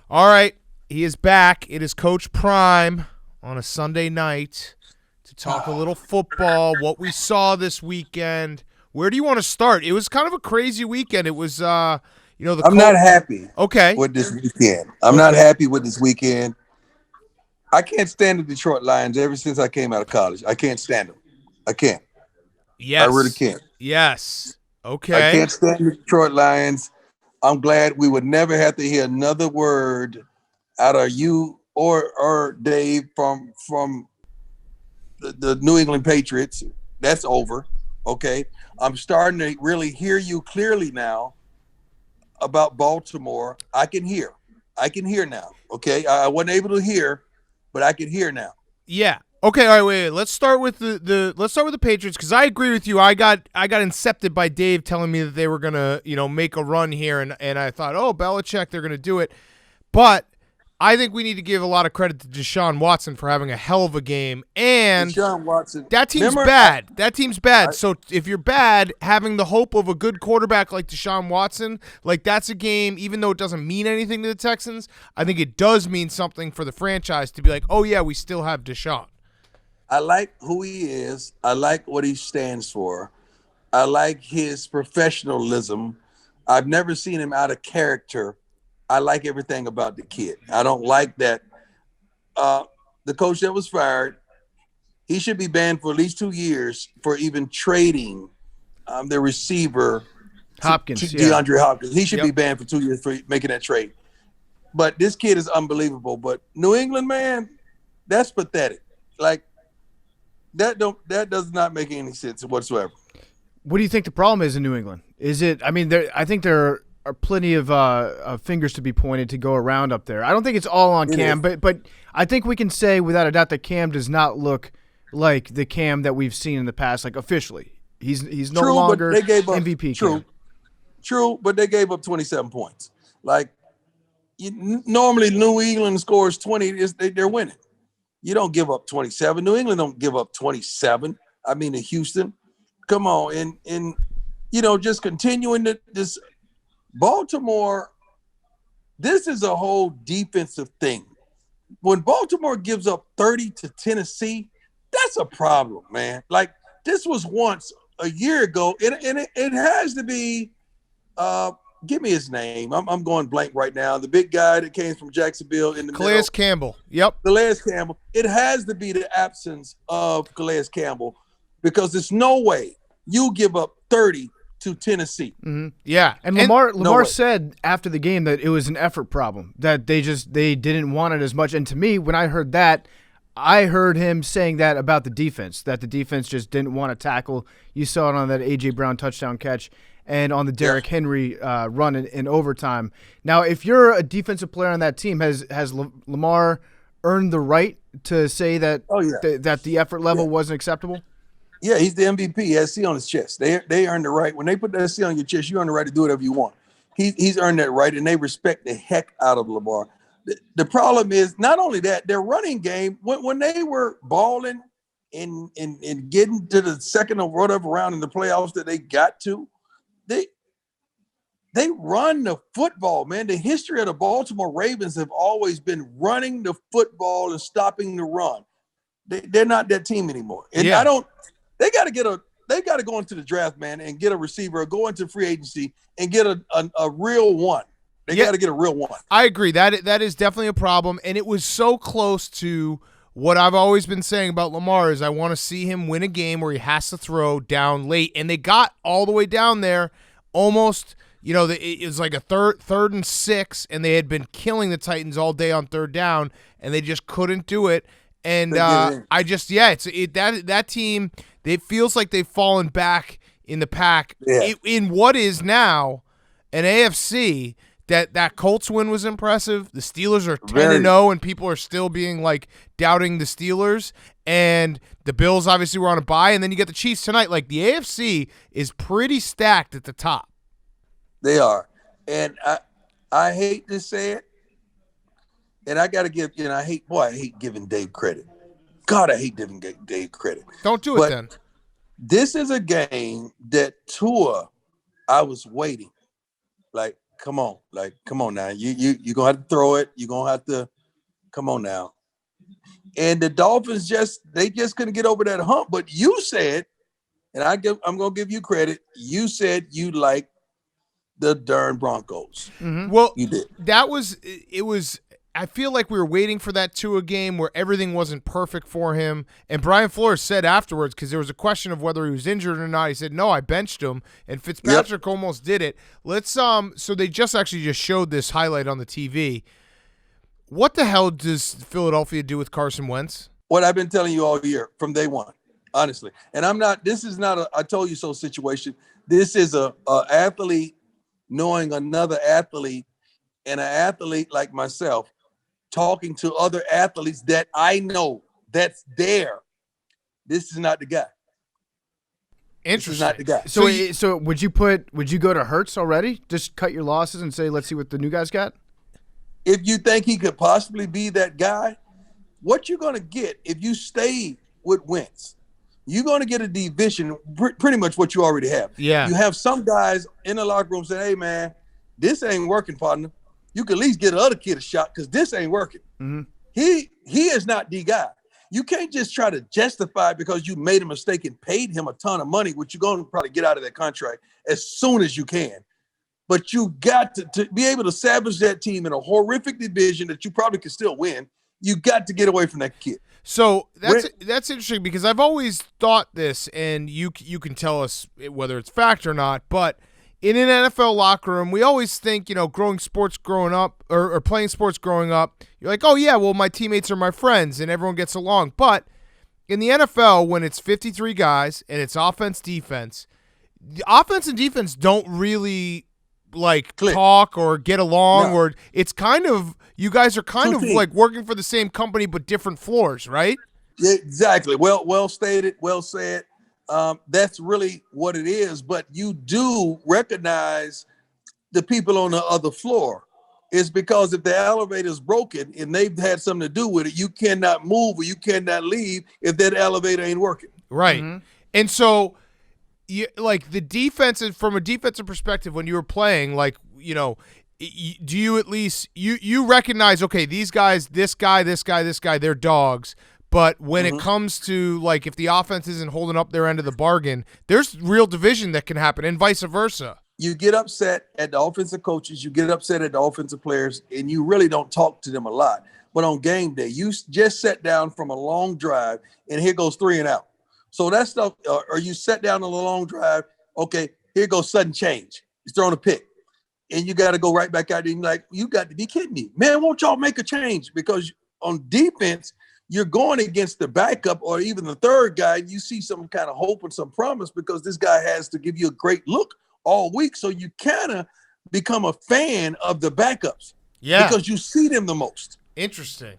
All right, he is back. It is Coach Prime on a Sunday night to talk a little football, what we saw this weekend. Where do you want to start? It was kind of a crazy weekend. It was, the I'm not Colt. happy Okay, with this weekend. I'm not okay, happy with this weekend. I can't stand the Detroit Lions ever since I came out of college. I can't stand them. I can't. I really yes, can't. yes, I okay, can't stand the Detroit Lions. I'm glad we would never have to hear another word out of you or Dave from the New England Patriots. That's over. Okay. I'm starting to really hear you clearly now about Baltimore. I can hear. I can hear now. Okay. I wasn't able to hear, but I can hear now. yeah, okay. All right, wait. Let's start with the let's start with the Patriots because I agree with you. I got incepted by Dave telling me that they were gonna make a run here, and I thought, oh, Belichick, they're gonna do it. But I think we need to give a lot of credit to Deshaun Watson for having a hell of a game. And Deshaun Watson. that team's Remember, bad. That team's I bad. So if you're bad, having the hope of a good quarterback like Deshaun Watson, like that's a game, even though it doesn't mean anything to the Texans, I think it does mean something for the franchise to be like, oh, yeah, we still have Deshaun. I like who he is. I like what he stands for. I like his professionalism. I've never seen him out of character. I like everything about the kid. I don't like that the coach that was fired, he should be banned for at least 2 years for even trading the receiver to Hopkins, yeah. DeAndre Hopkins. He should Yep. be banned for 2 years for making that trade. But this kid is unbelievable. But New England, man, that's pathetic. Like that does not make any sense whatsoever. What do you think the problem is in New England? Is it? I mean, I think there are plenty of fingers to be pointed to go around up there. I don't think it's all on It Cam, is. but I think we can say without a doubt that Cam does not look like the Cam that we've seen in the past. Like officially, he's no True, but longer they gave up. MVP True, Cam. true, but they gave up 27 points. Like normally, New England scores 20. They're winning. You don't give up 27. New England don't give up 27. I mean, in Houston, come on, and just continuing this Baltimore. This is a whole defensive thing. When Baltimore gives up 30 to Tennessee, that's a problem, man. Like this was once a year ago, and it has to be. Give me his name. I'm going blank right now. The big guy that came from Jacksonville in the Calais middle. Campbell. Yep. Calais Campbell. It has to be the absence of Calais Campbell because there's no way you give up 30 to Tennessee. Yeah. And Lamar No way. said after the game that it was an effort problem, that they didn't want it as much. And to me, when I heard that, I heard him saying that about the defense, that the defense just didn't want to tackle. You saw it on that A.J. Brown touchdown catch and on the Derrick Henry run in overtime. Now, if you're a defensive player on that team, has Lamar earned the right to say that Oh yeah. that the effort level Yeah. wasn't acceptable? Yeah, he's the MVP. He has C on his chest. They earned the right. When they put that C on your chest, you earn the right to do whatever you want. He's earned that right, and they respect the heck out of Lamar. The problem is not only that, their running game, when they were balling and getting to the second or whatever round in the playoffs that they got to, they they run the football, man. The history of the Baltimore Ravens have always been running the football and stopping the run. They're not that team anymore. And Yeah. they got to they got to go into the draft, man, and get a receiver, or go into free agency and get a real one. They Yeah. got to get a real one. I agree. That is definitely a problem, and it was so close to what I've always been saying about Lamar is I want to see him win a game where he has to throw down late, and they got all the way down there, almost. It was like a third and 6, and they had been killing the Titans all day on third down, and they just couldn't do it. And that team, it feels like they've fallen back in the pack Yeah. in what is now an AFC. That Colts win was impressive. The Steelers are 10-0, and people are still being like doubting the Steelers. And the Bills obviously were on a bye, and then you get the Chiefs tonight. Like the AFC is pretty stacked at the top. They are. And I hate to say it. And I got to give, I hate giving Dave credit. God, I hate giving Dave credit. Don't do it But then. this is a game that Tua, I was waiting. Like, come on. Like, come on now. You're going to have to throw it. You're going to have to, come on now. And the Dolphins they just couldn't get over that hump. But you said, and I'm going to give you credit, you said you like the darn Broncos. Mm-hmm. Well, you did. It was. I feel like we were waiting for that Tua game where everything wasn't perfect for him. And Brian Flores said afterwards, because there was a question of whether he was injured or not, he said, no, I benched him. And Fitzpatrick almost did it. Let's so they just showed this highlight on the TV. What the hell does Philadelphia do with Carson Wentz? What I've been telling you all year from day one, honestly. And this is not a I told you so situation. This is a athlete knowing another athlete, and an athlete like myself talking to other athletes that I know that's there. This is not the guy. Interesting. This is not the guy. So would you go to Hurts already? Just cut your losses and say, let's see what the new guy's got? If you think he could possibly be that guy, what you're going to get if you stay with Wentz, you're going to get a division, pretty much what you already have. Yeah. You have some guys in the locker room say, hey, man, this ain't working, partner. You can at least get the other kid a shot because this ain't working. Mm-hmm. He is not the guy. You can't just try to justify because you made a mistake and paid him a ton of money, which you're going to probably get out of that contract as soon as you can. But you got to be able to salvage that team in a horrific division that you probably could still win. You got to get away from that kid. So that's interesting because I've always thought this, and you can tell us whether it's fact or not, but in an NFL locker room, we always think, playing sports growing up, you're like, oh, yeah, well, my teammates are my friends, and everyone gets along. But in the NFL, when it's 53 guys and it's offense, defense, the offense and defense don't really talk or get along, or it's kind of you guys are kind of like working for the same company but different floors, right? Yeah, exactly. Well stated. Well said. That's really what it is. But you do recognize the people on the other floor. It's because if the elevator is broken and they've had something to do with it, you cannot move or you cannot leave if that elevator ain't working. Right. Mm-hmm. And so the defense, from a defensive perspective, when you were playing, do you at least you recognize, okay, these guys, this guy, they're dogs. But when it comes to if the offense isn't holding up their end of the bargain, there's real division that can happen, and vice versa. You get upset at the offensive coaches, you get upset at the offensive players, and you really don't talk to them a lot. But on game day, you just sat down from a long drive, and here goes 3 and out. So that stuff, or you sat down on a long drive, okay, here goes sudden change. He's throwing a pick. And you got to go right back out there and you got to be kidding me. Man, won't y'all make a change? Because on defense, you're going against the backup or even the third guy. You see some kind of hope and some promise because this guy has to give you a great look all week. So you kind of become a fan of the backups. Yeah. Because you see them the most. Interesting.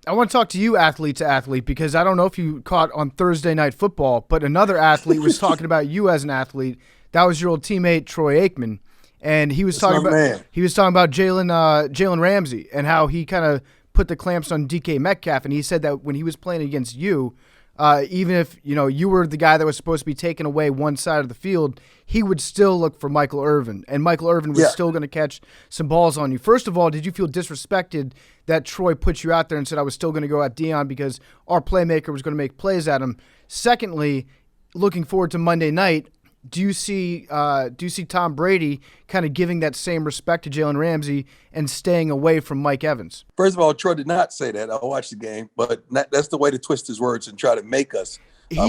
I want to talk to you, athlete to athlete, because I don't know if you caught on Thursday Night Football, but another athlete was talking about you as an athlete. That was your old teammate Troy Aikman, and he was talking about Jalen Ramsey and how he kind of put the clamps on DK Metcalf, and he said that when he was playing against you, even if you were the guy that was supposed to be taking away one side of the field, he would still look for Michael Irvin, and Michael Irvin was still going to catch some balls on you. First of all, did you feel disrespected that Troy put you out there and said I was still going to go at Deion because our playmaker was going to make plays at him? Secondly, looking forward to Monday night, do you see Tom Brady kind of giving that same respect to Jalen Ramsey and staying away from Mike Evans? First of all, Troy did not say that. I watched the game, but that's the way to twist his words and try to make us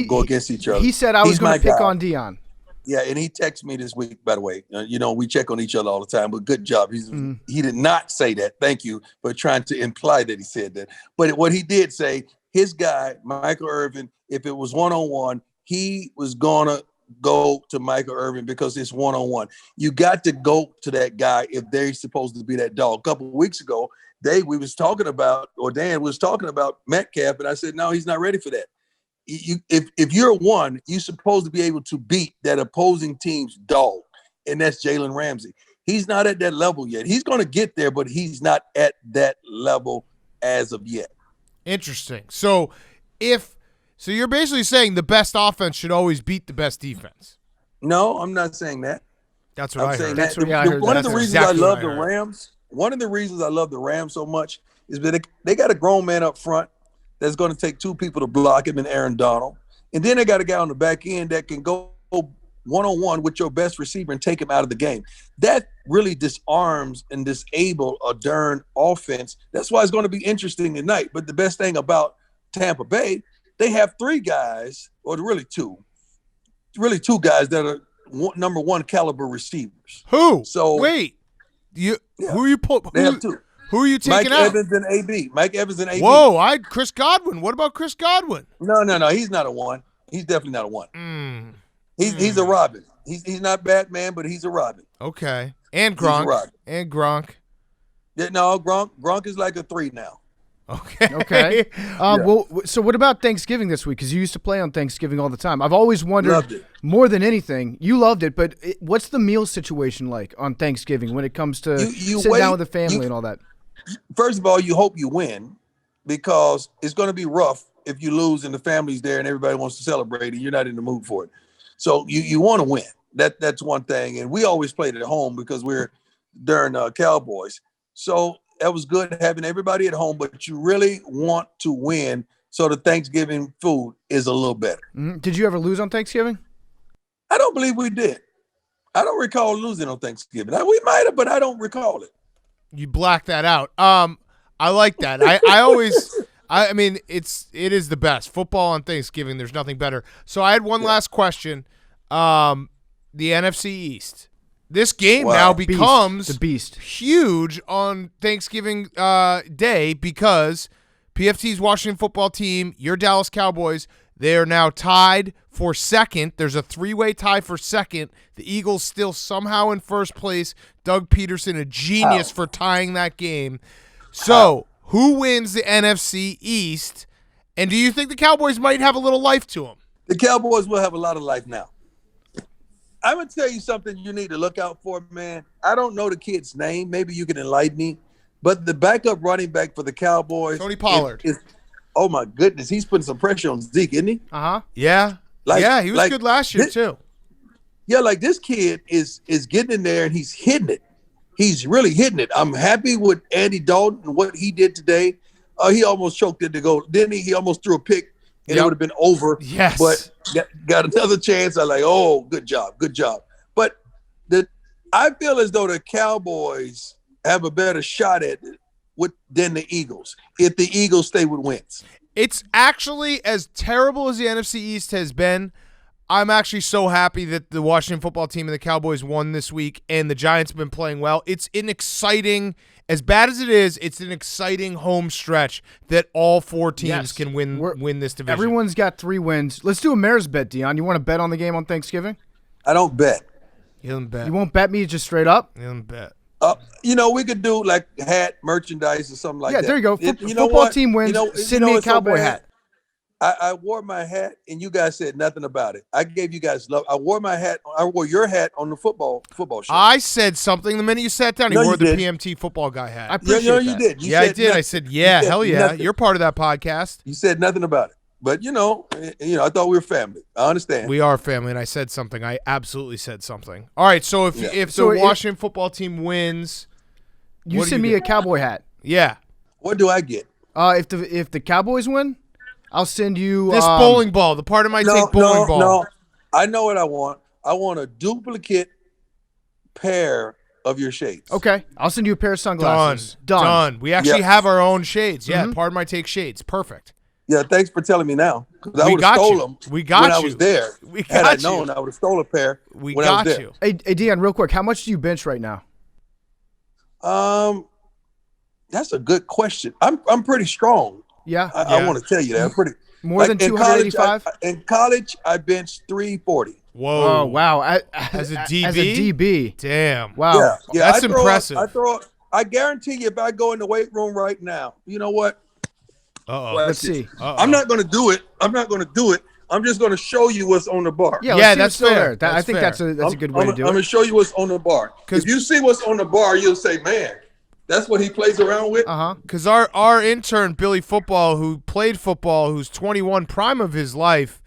go against each other. He said I was going to pick on Deion. Yeah, and he texted me this week, by the way. We check on each other all the time, but good job. He did not say that. Thank you for trying to imply that he said that. But what he did say, his guy, Michael Irvin, if it was one-on-one, he was going to go to Michael Irvin because it's one-on-one. You got to go to that guy if they're supposed to be that dog. A couple of weeks ago, Dan was talking about Metcalf, and I said, no, he's not ready for that. If you're one, you're supposed to be able to beat that opposing team's dog, and that's Jalen Ramsey. He's not at that level yet. He's going to get there, but he's not at that level as of yet. Interesting. So you're basically saying the best offense should always beat the best defense. No, I'm not saying that. That's what I saying heard. that. I heard One that. of the reasons Exactly I love what the I heard. Rams. One of the reasons I love the Rams so much is that they got a grown man up front that's going to take two people to block him, and Aaron Donald, and then they got a guy on the back end that can go one-on-one with your best receiver and take him out of the game. That really disarms and disables a darn offense. That's why it's going to be interesting tonight. But the best thing about Tampa Bay, they have three guys, or really two guys that are number one caliber receivers. Who? So wait, who are you They have two. Who are you taking Mike out? Evans and AB. Mike Evans and AB. Whoa, Chris Godwin. What about Chris Godwin? No. He's not a one. He's definitely not a one. He's a Robin. He's not Batman, but he's a Robin. Okay. And He's a Gronk. Robin. And Gronk. Yeah, no, Gronk is like a 3 now. Okay. Okay. Well, so what about Thanksgiving this week? Because you used to play on Thanksgiving all the time. I've always wondered, Loved it. more than anything, you loved it, but what's the meal situation like on Thanksgiving when it comes to You sitting wait- down with the family and all that? First of all, you hope you win because it's going to be rough if you lose and the family's there and everybody wants to celebrate and you're not in the mood for it. So you want to win. That's one thing. And we always played at home because we're during Cowboys. So that was good having everybody at home, but you really want to win so the Thanksgiving food is a little better. Mm-hmm. Did you ever lose on Thanksgiving? I don't believe we did. I don't recall losing on Thanksgiving. We might have, but I don't recall it. You blacked that out. I like that. I mean, it is the best. Football on Thanksgiving, there's nothing better. So I had one last question. The NFC East. This game now becomes the beast. huge on Thanksgiving Day because PFT's Washington football team, your Dallas Cowboys, they are now tied for second. There's a 3-way tie for second. The Eagles still somehow in first place. Doug Peterson, a genius for tying that game. So, who wins the NFC East? And do you think the Cowboys might have a little life to them? The Cowboys will have a lot of life now. I'm going to tell you something you need to look out for, man. I don't know the kid's name. Maybe you can enlighten me. But the backup running back for the Cowboys. Tony Pollard. Oh, my goodness. He's putting some pressure on Zeke, isn't he? Uh-huh. Yeah. He was good last year, too. Yeah, like this kid is getting in there and he's hitting it. He's really hitting it. I'm happy with Andy Dalton and what he did today. He almost choked it to go, didn't he? He almost threw a pick and it would have been over. Yes. But got another chance. I'm like, oh, good job. But I feel as though the Cowboys have a better shot at it than the Eagles if the Eagles stay with wins. It's actually, as terrible as the NFC East has been, I'm actually so happy that the Washington football team and the Cowboys won this week and the Giants have been playing well. It's an exciting, as bad as it is, it's an exciting home stretch that all four teams can win this division. Everyone's got 3 wins. Let's do a mayor's bet, Deion. You want to bet on the game on Thanksgiving? I don't bet. You don't bet. You won't bet me just straight up? You don't bet. We could do like hat merchandise or something like that. Yeah, there you go. You know Football what? team wins. Send me a what's so Cowboy bad? hat. I wore my hat and you guys said nothing about it. I gave you guys love. I wore my hat. I wore your hat on the football show. I said something the minute you sat down. No, you wore you the didn't. PMT football guy hat. I appreciate that. you did. You I said did. nothing. I said, yeah, You said hell yeah. nothing. You're part of that podcast. You said nothing about it. But I thought we were family. I understand. We are family, and I said something. I absolutely said something. All right, so if the Washington football team wins, You send me a Cowboy hat. yeah. What do I get? If the Cowboys win, I'll send you This bowling ball. The part of my take bowling ball. No. I know what I want. I want a duplicate pair of your shades. Okay, I'll send you a pair of sunglasses. Done. We actually have our own shades. Yeah, Mm-hmm. part of my take shades. Perfect. Yeah, thanks for telling me now. Because I We would have got stole you. them We got when I you. was there. We Had I got known, you. I would have stole a pair We when I was got there. you. Hey, Deion, real quick, how much do you bench right now? That's a good question. I'm pretty strong. Yeah, I want to tell you that. I'm pretty more than in college, 285. in college, I benched 340. Whoa. Oh wow! As a DB? As a DB. Damn. Wow. Yeah, That's impressive. I guarantee you, if I go in the weight room right now, you know what? Uh-oh. Let's see. I'm not going to do it. I'm just going to show you what's on the bar. Yeah, Yeah, let's see that's what's fair. there. I That's think fair. that's a good way to do I'm going it. to show you what's on the bar. 'Cause- If you see what's on the bar, you'll say, man, that's what he plays around with. Because our intern, Billy Football, who played football, who's 21, prime of his life,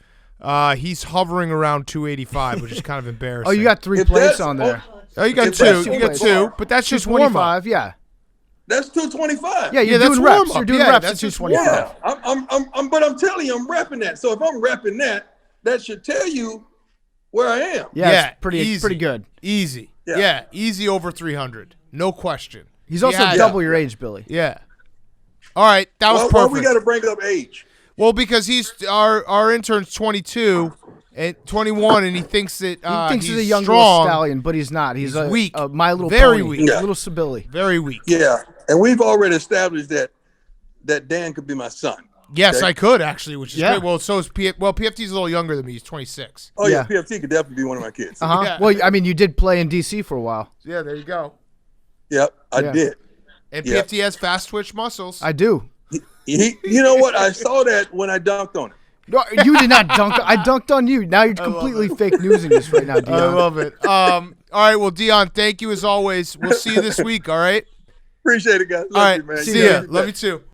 he's hovering around 285, which is kind of embarrassing. Oh, you got 3 If plates that's on there. Oh, you got If two. that's You got too two, far, but that's just warm up. 225, yeah. That's 225. Yeah, you're that's doing warm reps. up. You're doing Yeah, reps at that's just 225. Yeah, but I'm telling you, I'm repping that. So if I'm repping that, that should tell you where I am. Yeah, it's easy. pretty good. Easy. Yeah. Yeah, easy over 300. No question. He's also Yeah. double your age, Billy. Yeah. All right, that was Why perfect. we got to bring up age? Well, because he's our intern's 22 and 21, and he thinks that He thinks he's a young little strong, stallion, but he's not. He's a weak. A My Little Very Pony. weak. A little Sibylle. very weak. Yeah, and we've already established that Dan could be my son. Yes, Okay. I could actually, which is Yeah. great. Well, so is PFT's a little younger than me. He's 26. Oh yeah, Yeah. PFT could definitely be one of my kids. Uh-huh. Yeah. Well, I mean, you did play in D.C. for a while. Yeah, there you go. Yep, I Yeah. did. And Yeah. PFT has fast twitch muscles. I do. You know what? I saw that when I dunked on him. No, you did not dunk. I dunked on you. Now you're completely fake newsing this right now, I Deion. love it. All right, well, Deion, thank you as always. We'll see you this week. All right. Appreciate it, guys. Love All right. you, man. See You ya. guys are Love best. you too.